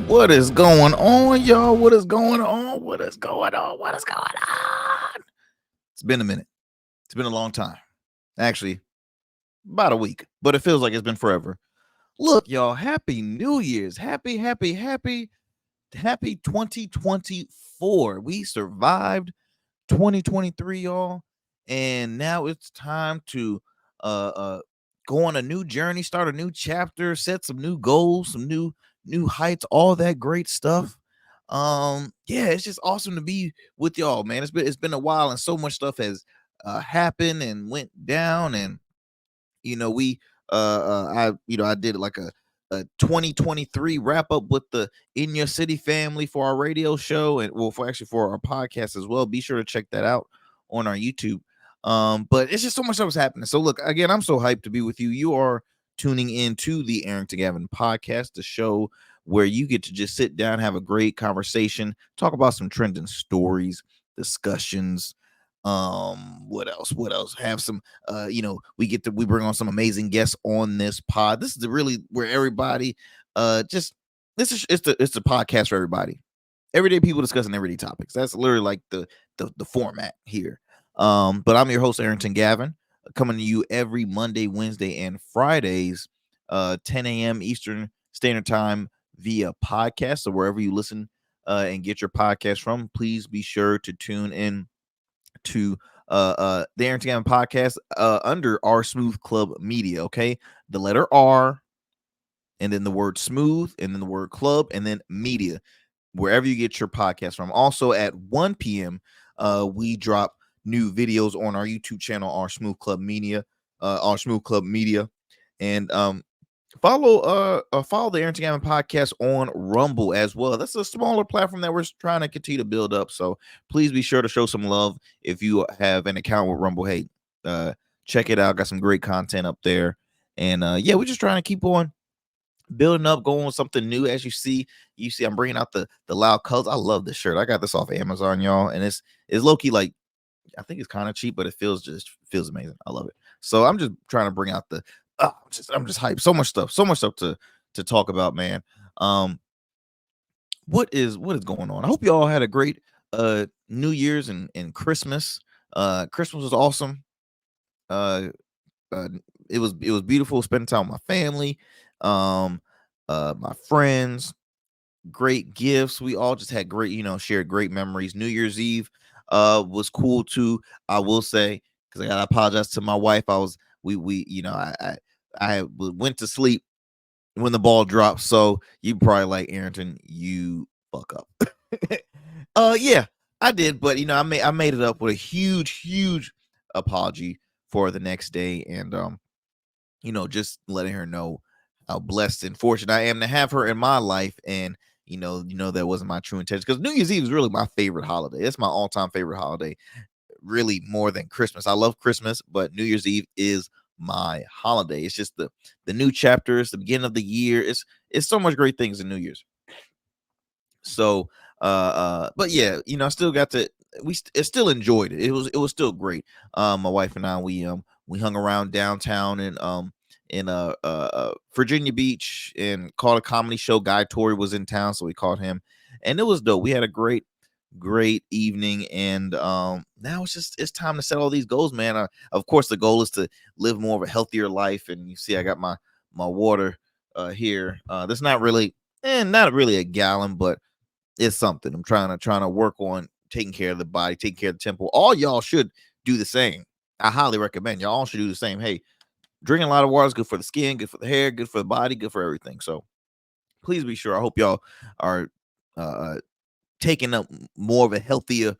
What is going on, y'all? What is going on? What is going on? What is going on? It's been a minute. It's been a long time. Actually, about a week, but it feels like it's been forever. Look, y'all, happy New Year's. Happy 2024. We survived 2023, y'all. And now it's time to uh uh go on a new journey, start a new chapter, set some new goals, some new heights, all that great stuff. Yeah, it's just awesome to be with y'all, man. It's been a while and so much stuff has happened and went down. And we I did like a 2023 wrap up with the In Your City family for our radio show, and well, for our podcast as well. Be sure to check that out on our YouTube. But it's just so much that was happening. So look, again, I'm so hyped to be with you. You are tuning in to the Arrington Gavin podcast, the show where you get to just sit down, have a great conversation, talk about some trending stories, discussions. What else have some we bring on some amazing guests on this pod. This is really where everybody just this is it's the podcast for everybody. Everyday people discussing everyday topics. That's literally like the format here. But I'm your host, Arrington Gavin, coming to you every Monday, Wednesday, and Fridays, 10 a.m. Eastern Standard Time via podcast. So wherever you listen and get your podcast from, please be sure to tune in to the Arrington Gavin podcast under our Smooth Club Media. Okay, the letter R, and then the word smooth, and then the word club, and then media, wherever you get your podcast from. Also at 1 p.m., we drop new videos on our YouTube channel, our Smooth Club Media, and follow the Arrington Gavin podcast on Rumble as well. That's a smaller platform that we're trying to continue to build up. So please be sure to show some love if you have an account with Rumble. Hey, check it out. Got some great content up there. And yeah, we're just trying to keep on building up, going with something new. As you see I'm bringing out the loud colors. I love this shirt. I got this off of Amazon, y'all, and it's low key, like, I think it's kind of cheap, but it feels amazing. I love it. So I'm just trying to bring out I'm just hyped. So much stuff to talk about, man. Um, what is going on? I hope you all had a great New Year's and Christmas. Christmas was awesome. Uh, uh it was beautiful spending time with my family, um, my friends, great gifts. We all just had great, shared great memories. New Year's Eve was cool too. I will say, because I gotta apologize to my wife. I was we went to sleep when the ball dropped. So you probably like, Arrington, you fuck up. Yeah, I did, but I made it up with a huge apology for the next day, and just letting her know how blessed and fortunate I am to have her in my life. And that wasn't my true intention, because New Year's Eve is really my favorite holiday. It's my all-time favorite holiday, really, more than Christmas. I love Christmas, but New Year's Eve is my holiday. It's just the new chapters, the beginning of the year. It's so much great things in New Year's. So but yeah, I still got to still enjoyed it. It was still great. My wife and I, we hung around downtown in Virginia Beach, and caught a comedy show. Guy Tori was in town, so we caught him, and it was dope. We had a great evening, and now it's time to set all these goals, man. Of course, the goal is to live more of a healthier life, and you see I got my water here. That's not really a gallon, but it's something. I'm trying to work on taking care of the body, taking care of the temple. All y'all should do the same. I highly recommend y'all all should do the same. Hey, drinking a lot of water is good for the skin, good for the hair, good for the body, good for everything. So please be sure. I hope y'all are uh, taking up more of a healthier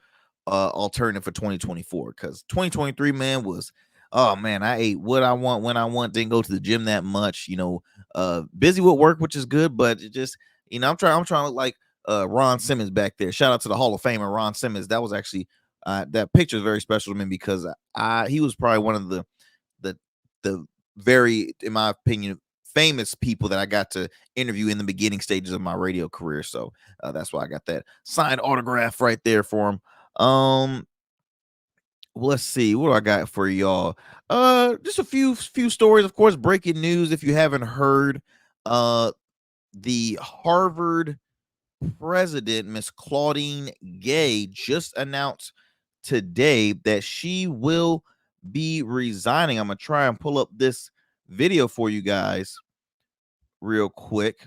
alternative for 2024, because 2023, man, was, oh man, I ate what I want when I want, didn't go to the gym that much, busy with work, which is good, but it just, I'm trying to look like Ron Simmons back there. Shout out to the Hall of Famer Ron Simmons. That was actually that picture is very special to me, because he was probably one of the the very, in my opinion, famous people that I got to interview in the beginning stages of my radio career. So that's why I got that signed autograph right there for him. Let's see, what do I got for y'all? Just a few stories, of course. Breaking news, if you haven't heard, the Harvard president, Miss Claudine Gay, just announced today that she will be resigning. I'm gonna try and pull up this video for you guys real quick.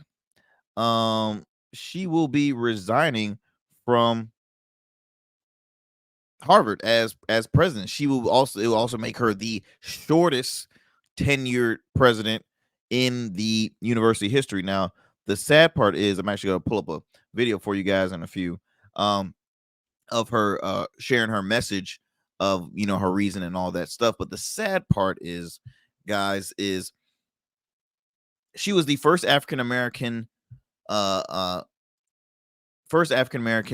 She will be resigning from Harvard as president. It will also make her the shortest tenured president in the university history. Now, the sad part is I'm actually gonna pull up a video for you guys in a few of her sharing her message of her reason and all that stuff. But the sad part is, guys, is she was the first African American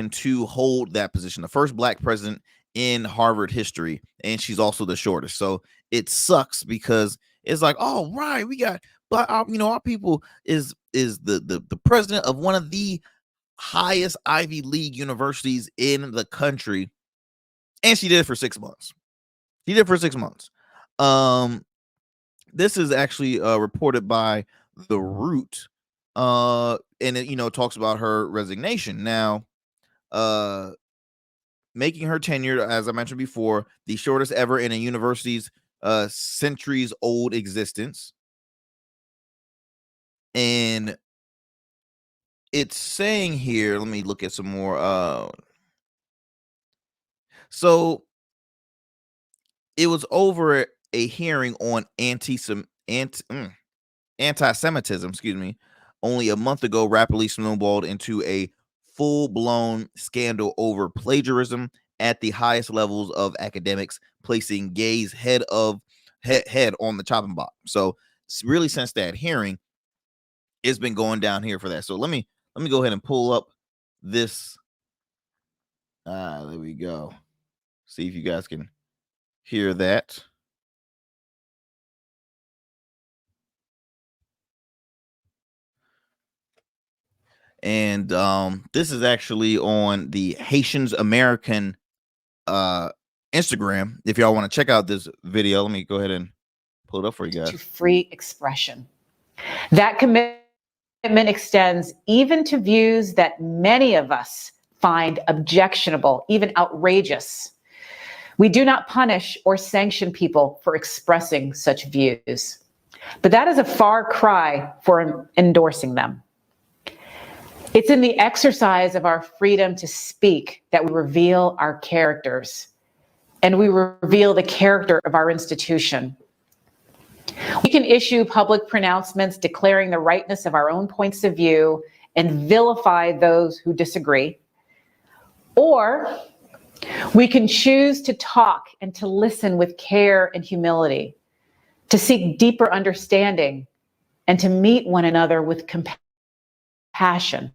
to hold that position, the first black president in Harvard history, and she's also the shortest. So it sucks because it's like, oh right, we got, but our people is the president of one of the highest Ivy League universities in the country, and she did it for 6 months. She did it for 6 months. This is actually reported by The Root, and it talks about her resignation. Now, making her tenure, as I mentioned before, the shortest ever in a university's centuries old existence. And it's saying here, let me look at some more. So it was over a hearing on anti-Semitism, excuse me, only a month ago, rapidly snowballed into a full-blown scandal over plagiarism at the highest levels of academics, placing Gay's head on the chopping block. So really, since that hearing, it's been going down here for that. So let me go ahead and pull up this. There we go. See if you guys can hear that. And this is actually on the Haitians American Instagram. If y'all want to check out this video, let me go ahead and pull it up for you guys. To free expression. That commitment extends even to views that many of us find objectionable, even outrageous. We do not punish or sanction people for expressing such views, but that is a far cry for endorsing them. It's in the exercise of our freedom to speak that we reveal our characters, and we reveal the character of our institution. We can issue public pronouncements declaring the rightness of our own points of view and vilify those who disagree. Or we can choose to talk and to listen with care and humility, to seek deeper understanding, and to meet one another with compassion.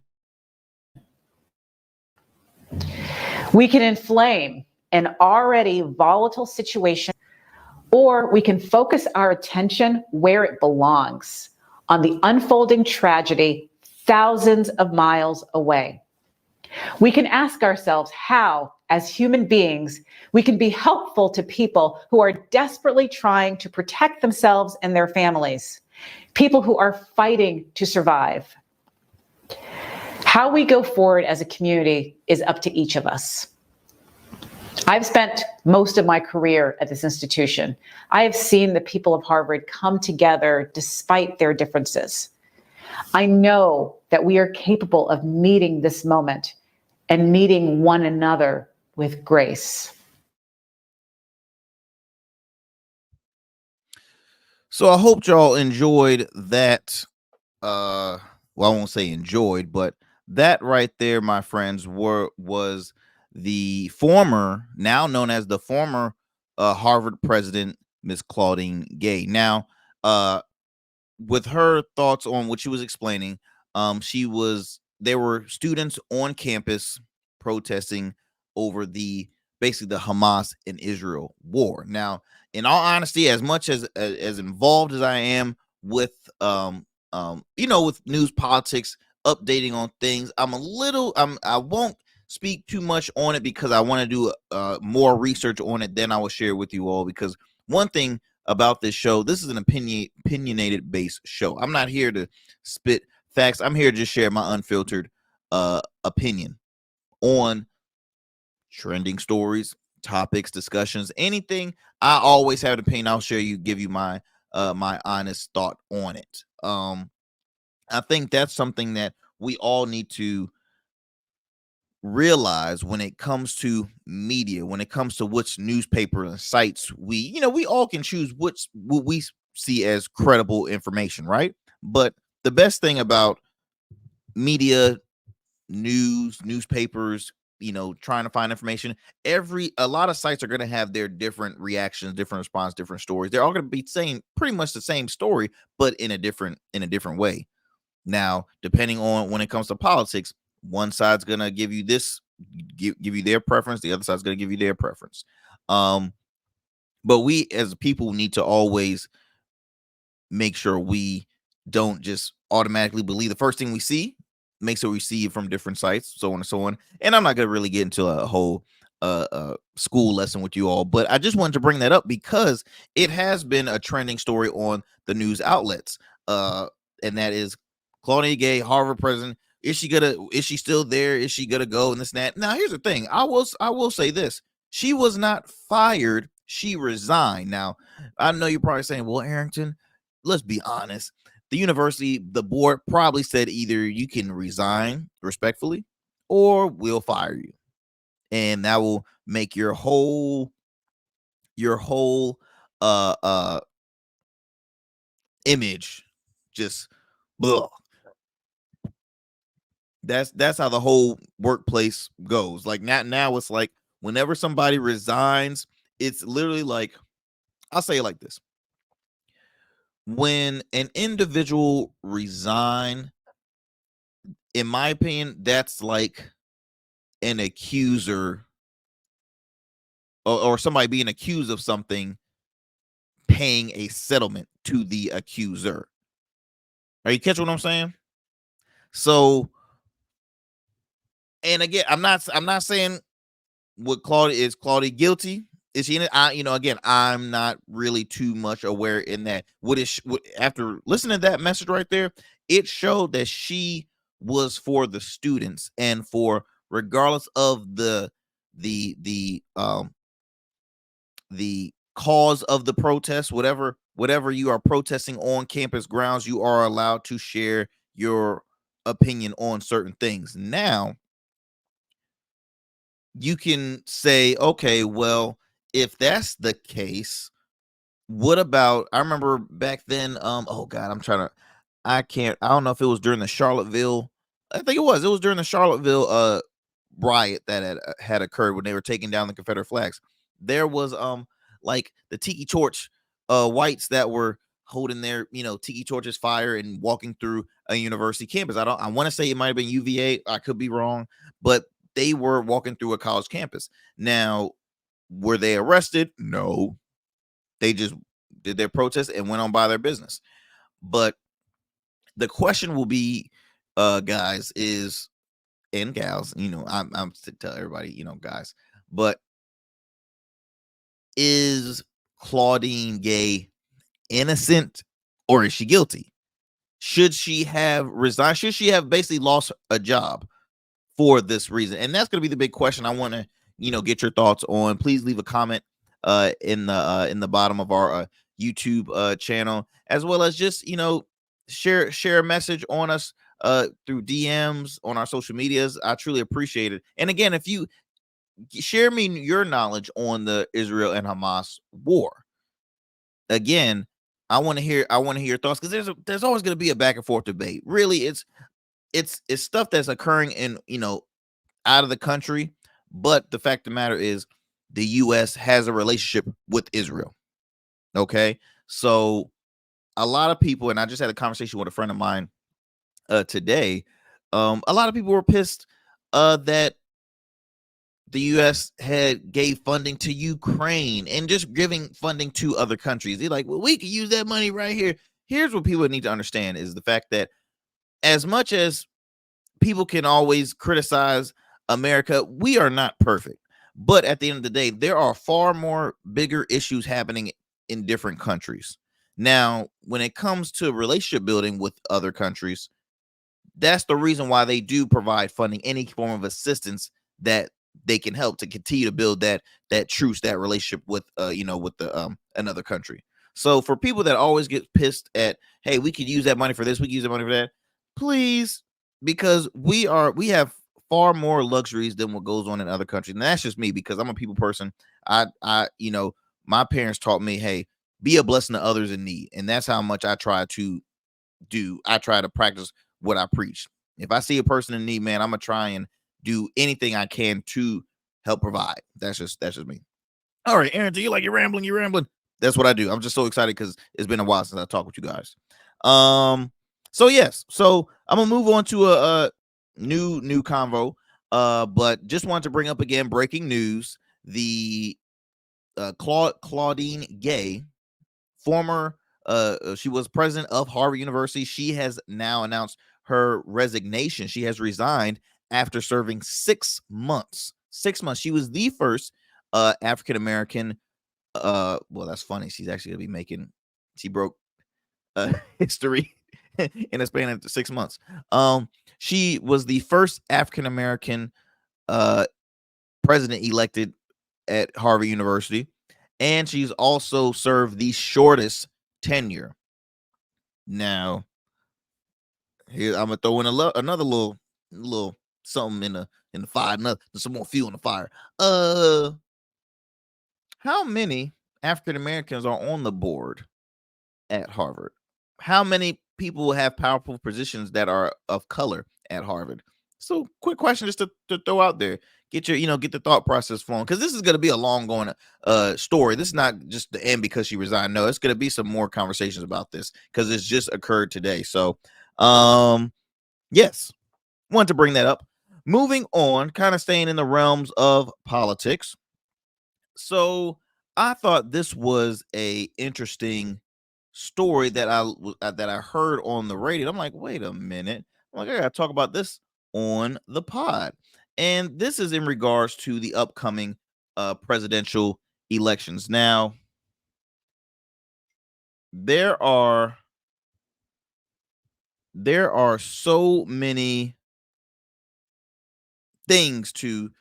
We can inflame an already volatile situation, or we can focus our attention where it belongs, on the unfolding tragedy thousands of miles away. We can ask ourselves how, as human beings, we can be helpful to people who are desperately trying to protect themselves and their families, people who are fighting to survive. How we go forward as a community is up to each of us. I've spent most of my career at this institution. I have seen the people of Harvard come together despite their differences. I know that we are capable of meeting this moment and meeting one another with grace. So I hope y'all enjoyed that. Well, I won't say enjoyed, but that right there, my friends, was the former, now known as the former Harvard president, Miss Claudine Gay. Now, with her thoughts on what she was explaining, there were students on campus protesting over basically the Hamas and Israel war. Now, in all honesty, as much as involved as I am with with news, politics, updating on things, I won't speak too much on it because I want to do more research on it. Then I will share with you all, because one thing about this show, this is an opinionated based show. I'm not here to spit facts. I'm here to just share my unfiltered opinion on trending stories, topics, discussions, anything. I always have an opinion. I'll share you, give you my my honest thought on it. I think that's something that we all need to realize when it comes to media, when it comes to which newspaper and sites we all can choose which what we see as credible information, right? But the best thing about media, newspapers, trying to find information, a lot of sites are going to have their different reactions, different response, different stories. They're all going to be saying pretty much the same story, but in a different way. Now, depending on when it comes to politics, one side's gonna give you this, give you their preference, the other side's gonna give you their preference. Um, but we as people need to always make sure we don't just automatically believe the first thing we see, make sure we see it from different sites, so on and so on. And I'm not gonna really get into a whole school lesson with you all, but I just wanted to bring that up because it has been a trending story on the news outlets. And that is Claudine Gay, Harvard president. Is she still there? Is she gonna go and this and that? Now here's the thing. I will say this. She was not fired, she resigned. Now, I know you're probably saying, well, Arrington, let's be honest. The university, the board probably said either you can resign respectfully or we'll fire you. And that will make your whole uh uh image just blah. That's how the whole workplace goes. Like now it's like whenever somebody resigns, it's literally like, I'll say it like this. When an individual resign, in my opinion, that's like an accuser, or somebody being accused of something paying a settlement to the accuser. Are you catching what I'm saying? So, and again, I'm not saying what Claudia guilty? Is she in it? Again, I'm not really too much aware in that. After listening to that message right there, it showed that she was for the students and for, regardless of the cause of the protest, whatever you are protesting on campus grounds, you are allowed to share your opinion on certain things. Now, you can say, okay, well, if that's the case, what about, I remember back then, oh God, I don't know if it was during the Charlottesville. I think it was during the Charlottesville riot that had occurred when they were taking down the Confederate flags. There was like the tiki torch whites that were holding their tiki torches fire and walking through a university campus. I want to say it might have been UVA. I could be wrong, but they were walking through a college campus. Now, were they arrested? No. They just did their protest and went on by their business. But the question will be, guys, is, and gals, I'm to tell everybody, guys, but is Claudine Gay innocent or is she guilty? Should she have resigned? Should she have basically lost a job for this reason? And that's going to be the big question I want to, get your thoughts on. Please leave a comment in the bottom of our YouTube channel, as well as just, share a message on us through DMs on our social medias. I truly appreciate it. And again, if you share me your knowledge on the Israel and Hamas war, again, I want to hear your thoughts, because there's always going to be a back and forth debate. Really, it's stuff that's occurring in, out of the country, but the fact of the matter is the US has a relationship with Israel. Okay? So a lot of people, and I just had a conversation with a friend of mine today. A lot of people were pissed that the US gave funding to Ukraine and just giving funding to other countries. They're like, well, we could use that money right here. Here's what people need to understand is the fact that, as much as people can always criticize America, we are not perfect. But at the end of the day, there are far more bigger issues happening in different countries. Now, when it comes to relationship building with other countries, that's the reason why they do provide funding, any form of assistance that they can help to continue to build that truce, that relationship with with the another country. So for people that always get pissed at, hey, we could use that money for this, we could use that money for that, please, because we have far more luxuries than what goes on in other countries. And that's just me, because I'm a people person. I my parents taught me, hey, be a blessing to others in need. And that's how much I try to do. I try to practice what I preach. If I see a person in need, man, I'm gonna try and do anything I can to help provide. That's just me. All right, Aaron, do you like you're rambling? You're rambling. That's what I do. I'm just so excited because it's been a while since I talked with you guys. So yes, so I'm gonna move on to a new convo. But just wanted to bring up again breaking news: the Claudine Gay, former she was president of Harvard University. She has now announced her resignation. She has resigned after serving 6 months. 6 months. She was the first African American. Well, that's funny. She's actually gonna be making. She broke history in a span of 6 months. She was the first African American uh president elected at Harvard University, and she's also served the shortest tenure. Now, here I'm gonna throw in another little something in the fire, another some more fuel in the fire. How many African Americans are on the board at Harvard? How many people have powerful positions that are of color at Harvard? So, quick question just to throw out there. Get your, get the thought process flowing, because this is going to be a long going story. This is not just the end because she resigned. No, it's going to be some more conversations about this because it's just occurred today. So, yes, wanted to bring that up. Moving on, kind of staying in the realms of politics. So, I thought this was a interesting story that I heard on the radio. I'm like, wait a minute. I'm like, I gotta talk about this on the pod. And this is in regards to the upcoming presidential elections. Now, there are so many things to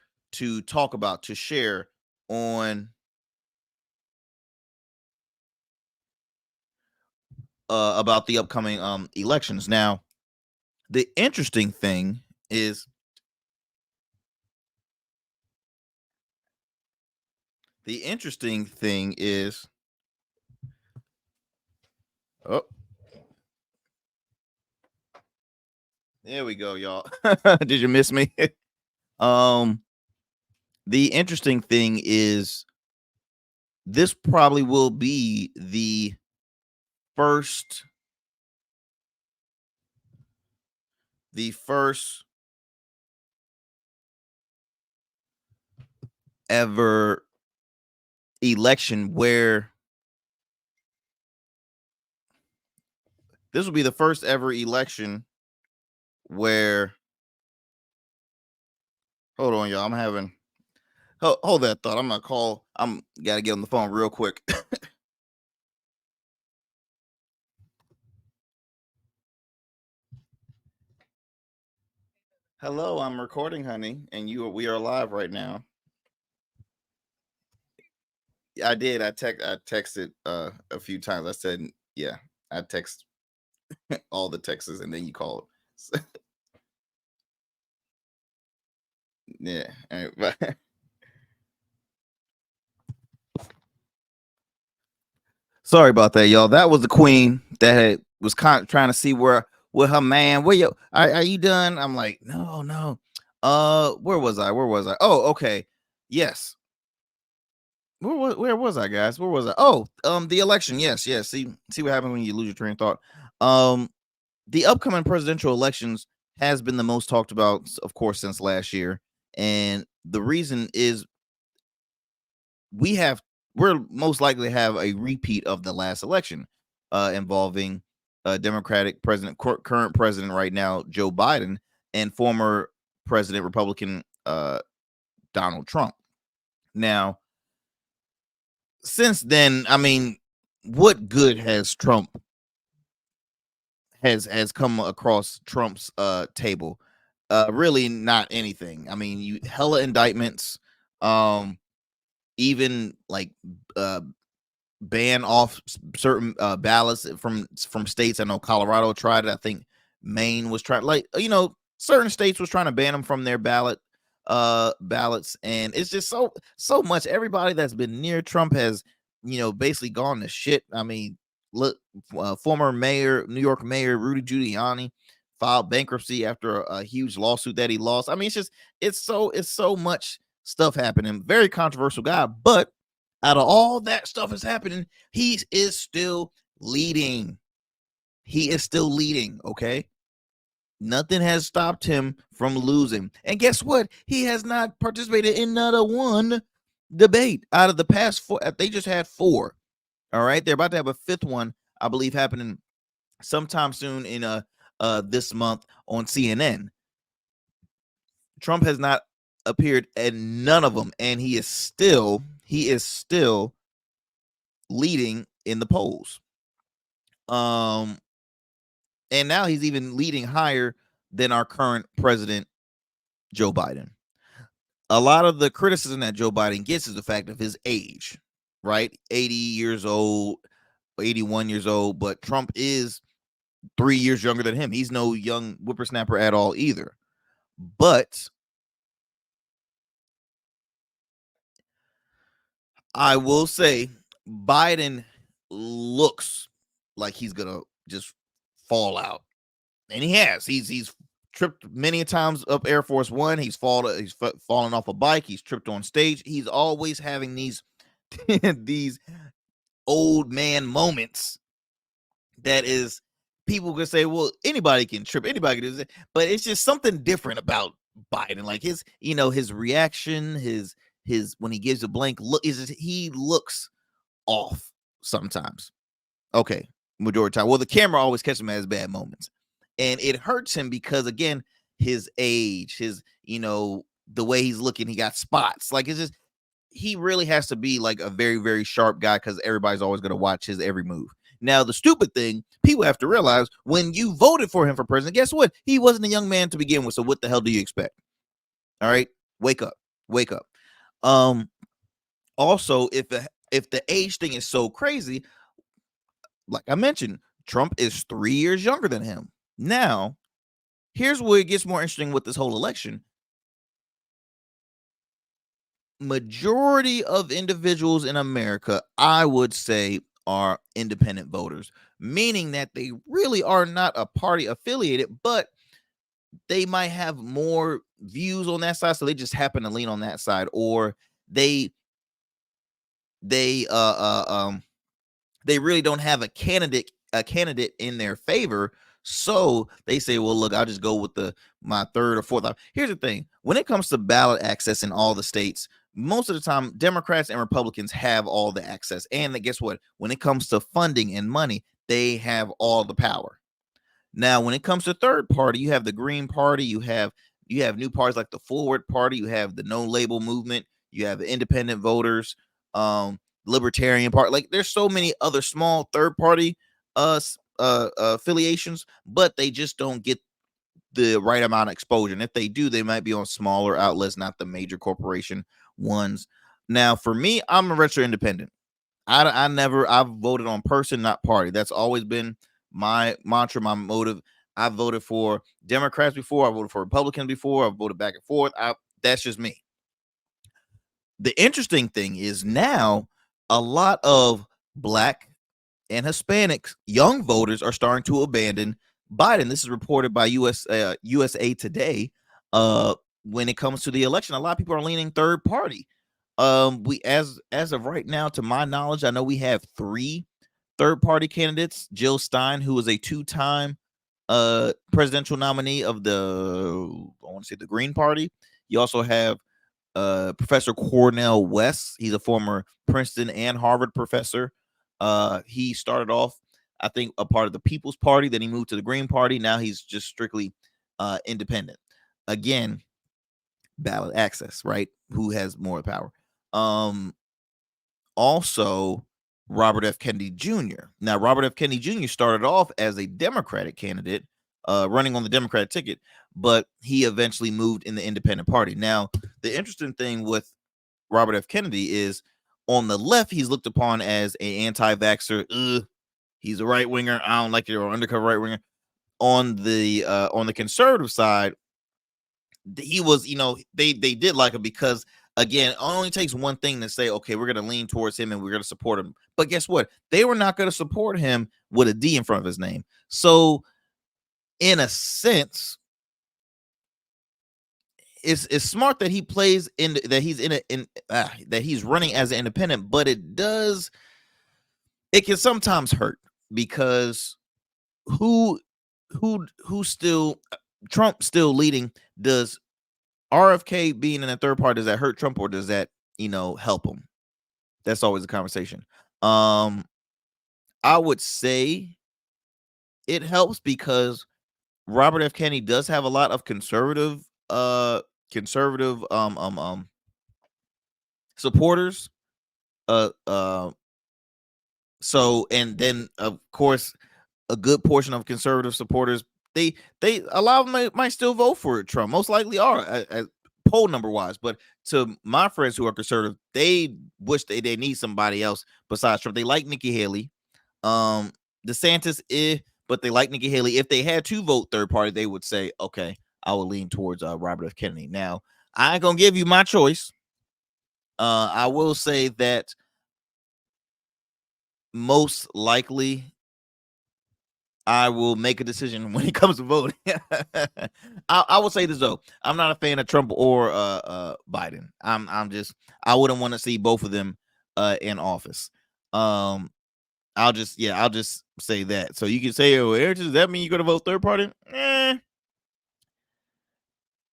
talk about, to share on about the upcoming elections. Now, the interesting thing is the interesting thing is oh, there we go, y'all. Did you miss me? um the interesting thing is this probably will be first the first ever election where this will be the first ever election where hold on, y'all. I'm having hold that thought. I'm gonna call. I'm gotta get on the phone real quick. Hello, I'm recording, honey, and we are live right now. I did. I texted a few times. I said, yeah, I text all the texts and then you called. Yeah. All right, but sorry about that, y'all. That was the queen that was trying to see where her man. Where you are you done? I'm like, no, no. Where was I? Where was I? Oh, okay. Yes. Where was I, guys? Where was I? Oh, the election. Yes, yes. See what happens when you lose your train of thought. Um, the upcoming presidential elections has been the most talked about, of course, since last year, and the reason is we're most likely to have a repeat of the last election, involving Democratic president, current president right now, Joe Biden, and former president Republican Donald Trump. Now, since then, I mean, what good has Trump has come across Trump's table? Really not anything. I mean, you hella indictments, um, even like uh ban off certain ballots from states. I know Colorado tried it. I think Maine was trying, like, certain states was trying to ban them from their ballots, and it's just so much. Everybody that's been near Trump has basically gone to shit. I mean, look, former New York Mayor Rudy Giuliani filed bankruptcy after a huge lawsuit that he lost. I mean, it's so much stuff happening. Very controversial guy, but out of all that stuff is happening, he is still leading. He is still leading. Okay. Nothing has stopped him from losing. And guess what? He has not participated in another one debate out of the past four. They just had four. All right. They're about to have a fifth one, I believe, happening sometime soon in this month on CNN. Trump has not appeared in none of them, and he is still leading in the polls. Um, and now he's even leading higher than our current president, Joe Biden. A lot of the criticism that Joe Biden gets is the fact of his age, right? 80 years old, 81 years old, but Trump is 3 years younger than him. He's no young whippersnapper at all either. But I will say Biden looks like he's gonna just fall out, and he has. He's tripped many times up Air Force One. Fallen off a bike. He's tripped on stage. He's always having these these old man moments. That is, people can say, well, anybody can trip, anybody can do it, but it's just something different about Biden. Like his reaction, his when he gives a blank look, he looks off sometimes. Okay, majority of the time. Well, the camera always catches him at his bad moments, and it hurts him because, again, his age, the way he's looking, he got spots. Like, it's just, he really has to be like a very, very sharp guy because everybody's always going to watch his every move. Now, the stupid thing, people have to realize, when you voted for him for president, guess what? He wasn't a young man to begin with. So what the hell do you expect? All right, wake up, wake up. Also, if the age thing is so crazy, like I mentioned, Trump is 3 years younger than him. Now, here's where it gets more interesting with this whole election. Majority of individuals in America, I would say, are independent voters, meaning that they really are not a party affiliated, but they might have more views on that side, so they just happen to lean on that side, or they they uh uh um they really don't have a candidate in their favor. So they say, well, look, I'll just go with my third or fourth. Here's the thing. When it comes to ballot access in all the states, most of the time, Democrats and Republicans have all the access. And guess what? When it comes to funding and money, they have all the power. Now, when it comes to third party, you have the Green Party, you have new parties like the Forward Party, you have the No Label Movement, you have the Independent Voters, Libertarian Party. Like, there's so many other small third party affiliations, but they just don't get the right amount of exposure. And if they do, they might be on smaller outlets, not the major corporation ones. Now, for me, I'm a retro independent. I've voted on person, not party. That's always been my mantra, my motive. I voted for Democrats before. I voted for Republicans before. I voted back and forth. That's just me. The interesting thing is, now a lot of Black and Hispanic young voters are starting to abandon Biden. This is reported by USA Today. When it comes to the election, a lot of people are leaning third party. We as of right now, to my knowledge, I know we have three third party candidates. Jill Stein, who is a two-time presidential nominee of I want to say the Green Party. You also have Professor Cornel West. He's a former Princeton and Harvard professor. He started off, I think, a part of the People's Party. Then he moved to the Green Party. Now he's just strictly independent. Again, ballot access, right? Who has more power? Also, Robert F. Kennedy Jr. Now, Robert F. Kennedy Jr. started off as a Democratic candidate, running on the Democratic ticket, but he eventually moved in the Independent Party. Now, the interesting thing with Robert F. Kennedy is on the left, he's looked upon as an anti-vaxxer. He's a right winger. I don't like it, or undercover right winger. On the conservative side, he was, they did like him because, again, it only takes one thing to say, okay, we're going to lean towards him and we're going to support him. But guess what? They were not going to support him with a D in front of his name. So, in a sense, it's smart that he plays in that he's that he's running as an independent, but it can sometimes hurt because who who still Trump still leading. Does RFK being in a third party, does that hurt Trump or does that, help him? That's always a conversation. Um, I would say it helps because Robert F. Kennedy does have a lot of conservative supporters. Uh uh so, and then of course a good portion of conservative supporters, they a lot of them might still vote for Trump. Most likely are, poll number wise. But to my friends who are conservative, they wish they need somebody else besides Trump. They like Nikki Haley, um, DeSantis, but they like Nikki Haley. If they had to vote third party, they would say, okay, I will lean towards Robert F. Kennedy. Now, I ain't gonna give you my choice. I will say that most likely I will make a decision when it comes to voting. I will say this though, I'm not a fan of Trump or Biden. I wouldn't want to see both of them in office. Um, I'll just say that. So you can say, oh, Eric, does that mean you're gonna vote third party?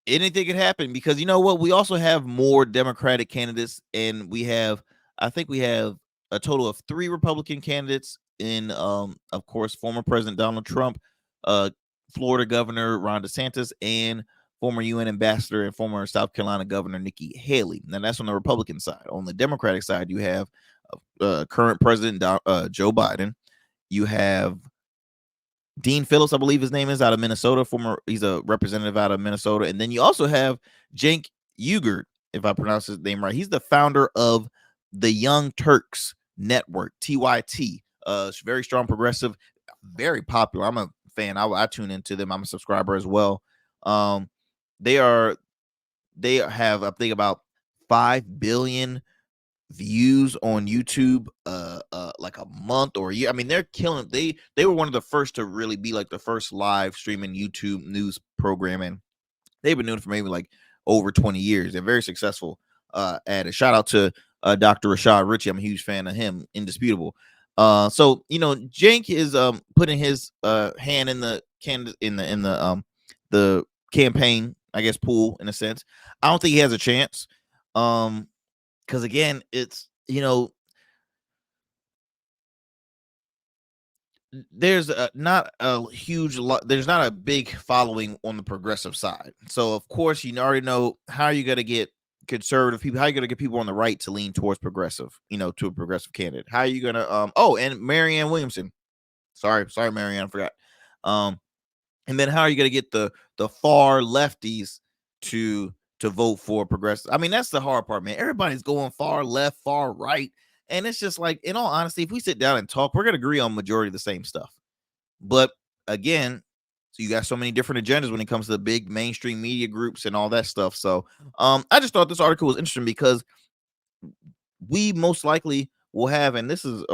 Anything could happen because you know what? We also have more Democratic candidates, and I think we have a total of 3 Republican candidates in, of course, former President Donald Trump, uh, Florida Governor Ron DeSantis, and former UN Ambassador and former South Carolina Governor Nikki Haley. Now that's on the Republican side. On the Democratic side, you have current President Joe Biden. You have Dean Phillips, I believe his name is, out of Minnesota. He's a representative out of Minnesota. And then you also have Cenk Uygur, if I pronounce his name right. He's the founder of the Young Turks Network, TYT. Very strong progressive, very popular. I'm a fan. I tune into them. I'm a subscriber as well. Um, they are they have, I think, about 5 billion views on YouTube like a month or a year. I mean, they're killing. They were one of the first to really be like the first live streaming YouTube news program, and they've been doing it for maybe like over 20 years. They're very successful at it. Shout out to Dr. Rashad Ritchie. I'm a huge fan of him, indisputable. So Jank is putting his hand in the the campaign, I guess, pool in a sense. I don't think he has a chance. Because again, it's there's not a huge lot. There's not a big following on the progressive side. So of course, you already know how you're gonna get conservative people. How you gonna get people on the right to lean towards progressive? To a progressive candidate. How are you gonna Oh, and Marianne Williamson. Sorry, Marianne, I forgot. Um, and then how are you going to get the far lefties to vote for progressive? I mean, that's the hard part, man. Everybody's going far left, far right, and it's just like, in all honesty, if we sit down and talk, we're going to agree on majority of the same stuff. But again, so you got so many different agendas when it comes to the big mainstream media groups and all that stuff. So I just thought this article was interesting because we most likely will have, and this is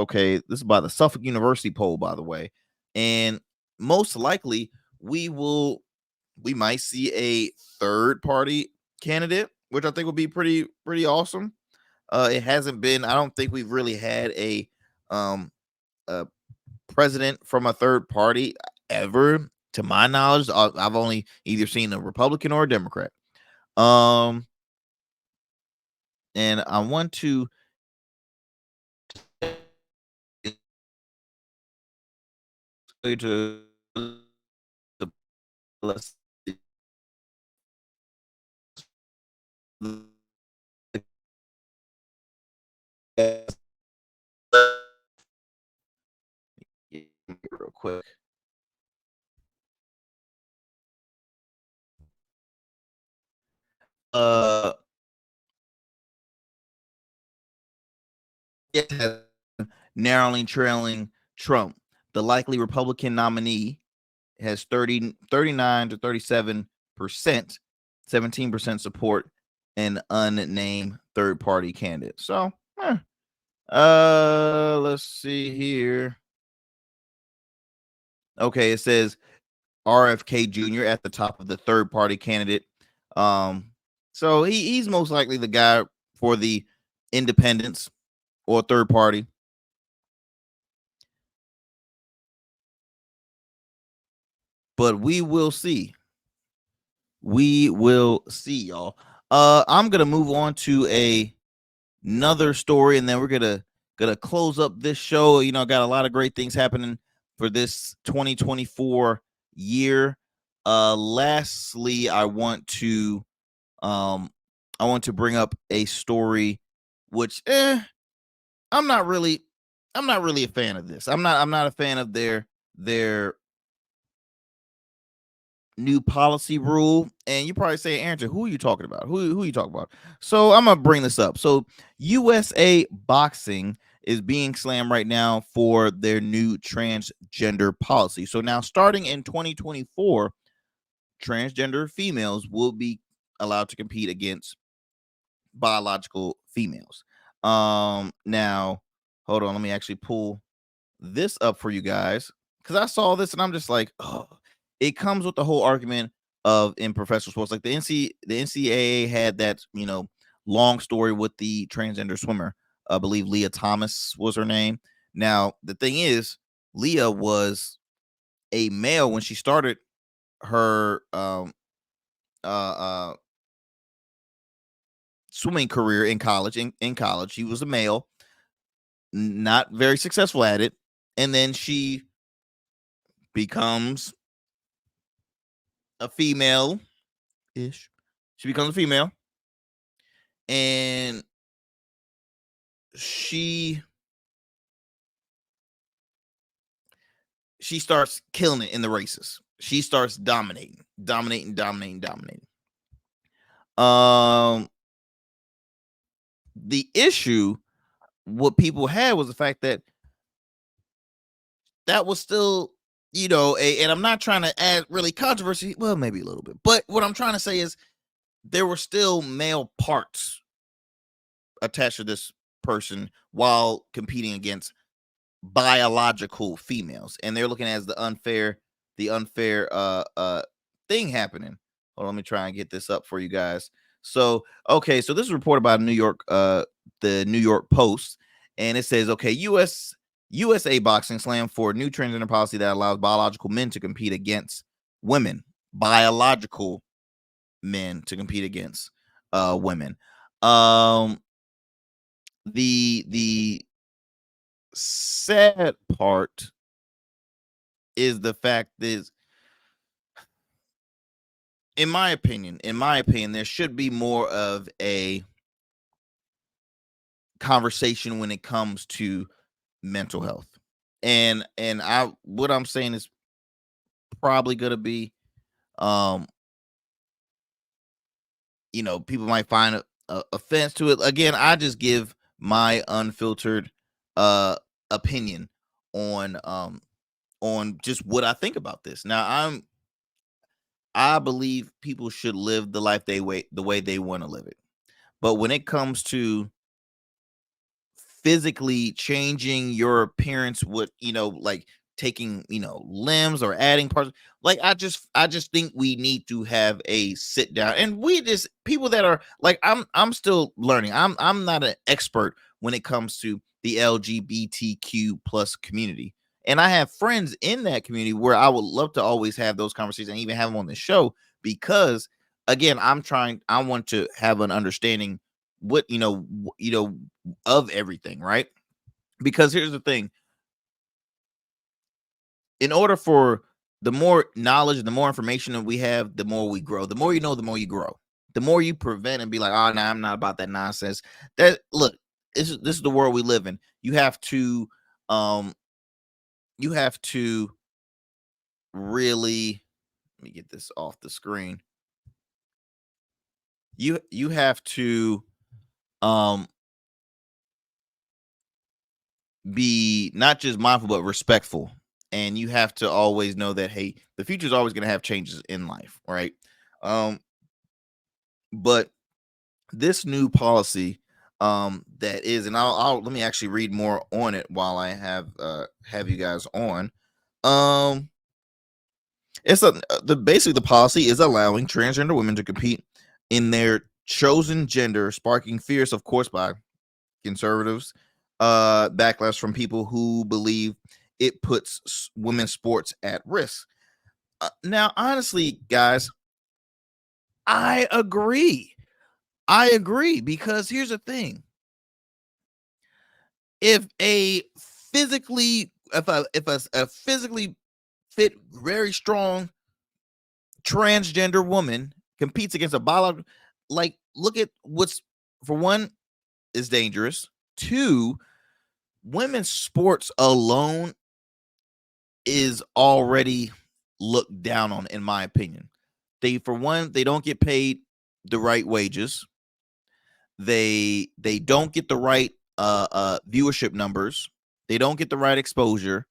by the Suffolk University poll, by the way, and most likely we might see a third party candidate, which I think would be pretty awesome. It hasn't been, I don't think we've really had um a president from a third party ever, to my knowledge. I've only either seen a Republican or a Democrat. Um, and I want to to let's quick. It has narrowly trailing Trump. The likely Republican nominee has 39 to 37%, 17% support an unnamed third party candidate. So, let's see here. Okay, it says RFK Jr. at the top of the third party candidate. So he's most likely the guy for the independents or third party. But we will see. We will see, y'all. I'm gonna move on to another story, and then we're gonna close up this show. You know, got a lot of great things happening for this 2024 year. Lastly, I want to bring up a story which I'm not really a fan of this. I'm not a fan of their new policy rule. And you probably say, Arrington, who are you talking about? Who are you talking about? So I'm gonna bring this up. So USA Boxing is being slammed right now for their new transgender policy. So now, starting in 2024, transgender females will be allowed to compete against biological females. Now, hold on, let me actually pull this up for you guys, because I saw this and I'm just like, oh, it comes with the whole argument of in professional sports, like the NCAA had that, you know, long story with the transgender swimmer. I believe Leah Thomas was her name. Now, the thing is, Leah was a male when she started her swimming career in college. In college, she was a male, not very successful at it, and then she becomes a female ish. She becomes a female, and she starts killing it in the races. She starts dominating. The issue what people had was the fact that was still, you know, and I'm not trying to add really controversy. Well, maybe a little bit, but what I'm trying to say is there were still male parts attached to this person while competing against biological females, and they're looking at as the unfair thing happening. Hold on, let me try and get this up for you guys. So okay, so this is reported by the New York Post, and it says, okay, USA Boxing slam for new transgender policy that allows biological men to compete against women. Biological men to compete against women. The sad part is the fact is, in my opinion, there should be more of a conversation when it comes to mental health. And what I'm saying is probably going to be, you know, people might find a offense to it. Again, I just give my unfiltered opinion on just what I think about this. Now, I believe people should live the life the way they want to live it. But when it comes to physically changing your appearance with, you know, like taking, you know, limbs or adding parts, like I just think we need to have a sit down, and we just, people that are like, I'm still learning. I'm not an expert when it comes to the LGBTQ plus community, and I have friends in that community where I would love to always have those conversations and even have them on the show, because again, I want to have an understanding what, of everything, right? Because here's the thing: in order for the more knowledge, the more information that we have, the more we grow. The more you know, the more you grow. The more you prevent and be like, oh, no, I'm not about that nonsense. That, look, this is the world we live in. You have to really, let me get this off the screen. You have to um be not just mindful but respectful, and you have to always know that, hey, the future is always going to have changes in life, right? um but this new policy that is, and I'll let me actually read more on it while I have you guys on. um it's the basically the policy is allowing transgender women to compete in their chosen gender, sparking fierce, of course, by conservatives, backlash from people who believe it puts women's sports at risk. Now, honestly, guys, I agree. I agree, because here's the thing: if a a physically fit, very strong transgender woman competes against a biological, like, look at what's, for one, is dangerous. Two, women's sports alone is already looked down on, in my opinion. They, for one, they don't get paid the right wages. They don't get the right viewership numbers. They don't get the right exposure.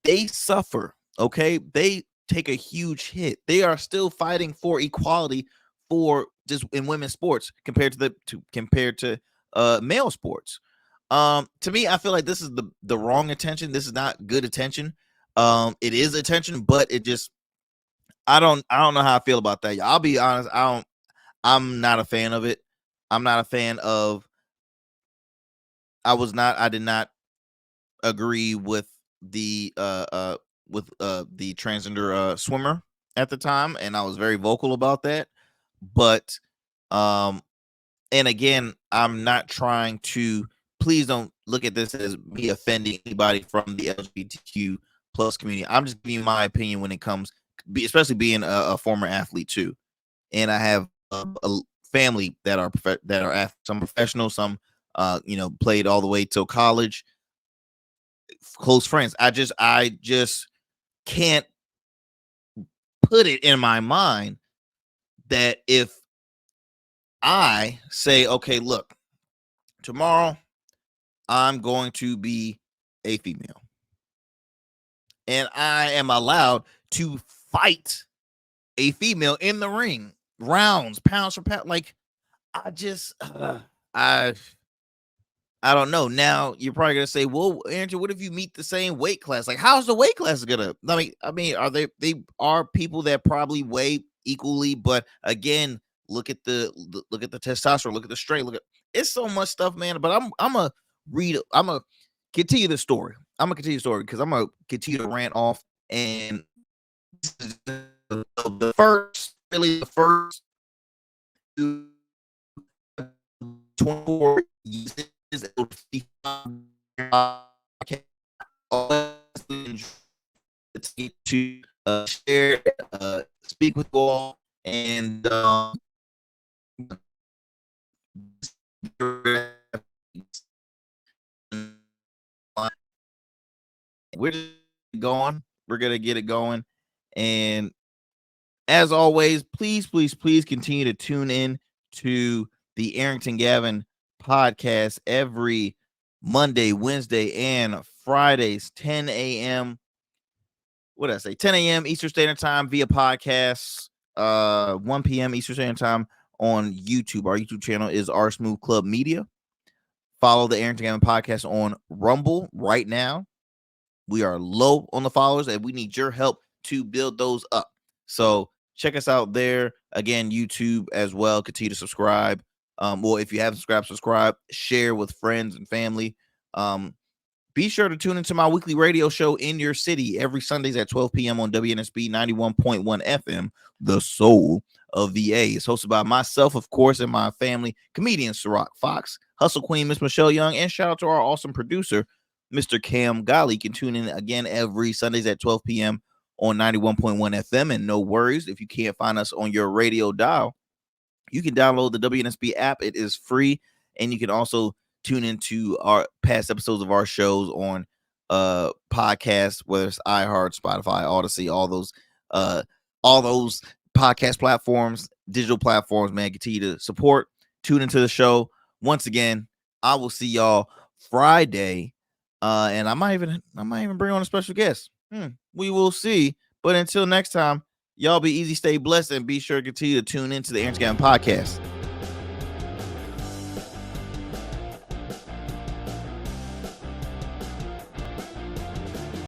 They suffer. Okay, they take a huge hit. They are still fighting for equality for just in women's sports compared to male sports. To me, I feel like this is the wrong attention. This is not good attention. It is attention, but it just, I don't know how I feel about that. I'll be honest. I'm not a fan of it. I'm not a fan of. I did not agree with the the transgender swimmer at the time, and I was very vocal about that. But um and again, I'm not trying to, please don't look at this as me offending anybody from the LGBTQ plus community. I'm just giving you my opinion when it comes, especially being a former athlete too, and I have a family that are some professional, some played all the way till college, close friends. I just can't put it in my mind that if I say, okay, look, tomorrow I'm going to be a female, and I am allowed to fight a female in the ring, rounds, pounds for pound. Like, I just, I, I don't know. Now you're probably gonna say, "Well, Andrew, what if you meet the same weight class? Like, how's the weight class gonna?" I mean, are they are people that probably weigh equally, but again, look at the testosterone, look at the strength, look at, it's so much stuff, man. But I'm gonna continue the story. I'm gonna continue the story because I'm gonna continue to rant off. And this is the first, really the first 24 years to share, speak with you all, and we're just going. We're gonna get it going, and as always, please, please, please continue to tune in to the Arrington Gavin podcast every Monday, Wednesday, and Fridays, 10 a.m. What did I say? 10 a.m. Eastern Standard Time via podcasts, 1 p.m. Eastern Standard Time on YouTube. Our YouTube channel is R Smooth Club Media. Follow the Arrington Gavin podcast on Rumble right now. We are low on the followers, and we need your help to build those up. So check us out there. Again, YouTube as well. Continue to subscribe. Well, if you haven't subscribe, share with friends and family. Be sure to tune into my weekly radio show in your city every Sundays at 12 p.m. on WNSB 91.1 FM, the soul of VA. It's hosted by myself, of course, and my family, comedian Ciroc Fox, hustle queen Miss Michelle Young, and shout out to our awesome producer, Mr. Cam Golly. You can tune in again every Sundays at 12 p.m. on 91.1 FM. And no worries, if you can't find us on your radio dial, you can download the WNSB app. It is free, and you can also tune into our past episodes of our shows on podcasts, whether it's iHeart, Spotify, Odyssey, all those podcast platforms, digital platforms, man. Continue to support, tune into the show. Once again, I will see y'all Friday. And I might even bring on a special guest. We will see. But until next time, y'all be easy, stay blessed, and be sure to continue to tune into the Arrington Gavin podcast.